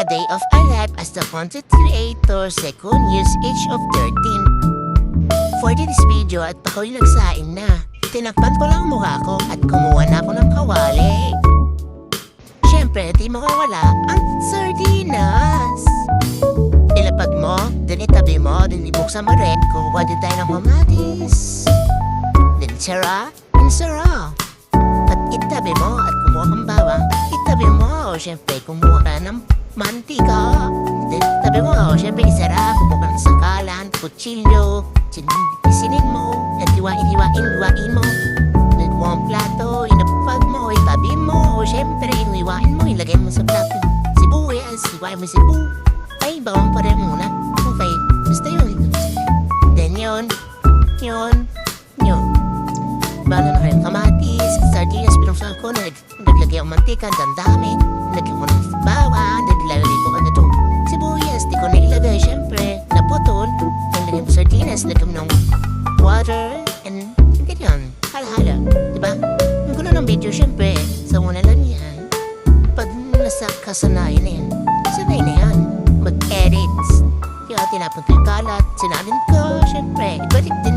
A day of a life as the content creator, second years, age of 13. For this video at ako'y nagsain na, tinakpan ko lang mukha ko at kumuha na ako ng kawali. Siyempre, di mawawala ang sardinas. Ilapag mo, din itabi mo, din ibuksan mo rin. Kuha din tayo ng kamatis. Din sara, at itabi mo at kumuha kang bawang. Itabi mo, siyempre kumuha ka ng mantika. Then itabi mo, siyempre isara, kumuha ka ng sakalan, kutsilyo. Isinin mo, at hiwain mo. Then kumuha ang plato, inapag mo, itabi mo. Siyempre, hiwain mo, ilagay mo sa plato. Sibuyas, hiwain mo sibu. Ay, bawang pa rin muna. Okay, basta yun. Then yun. Balo na rin kamatis, sardinas, pinungsan ko, naglagay ang mantika, dandami, naglagay ko ng bawang, naglagay ko ano to, sibuyas, di ko na ilagay, syempre, naputol, naglagay mo sardinas, naglagay mo ng water, and ganyan, hala-hala, diba? Yung gulo ng video, syempre, sa una lang yan, pag nasa kasanayan na yan, sanay na yan, mag-edits, kaya tinapon ko yung kalat, sinalin ko, syempre, ibalik din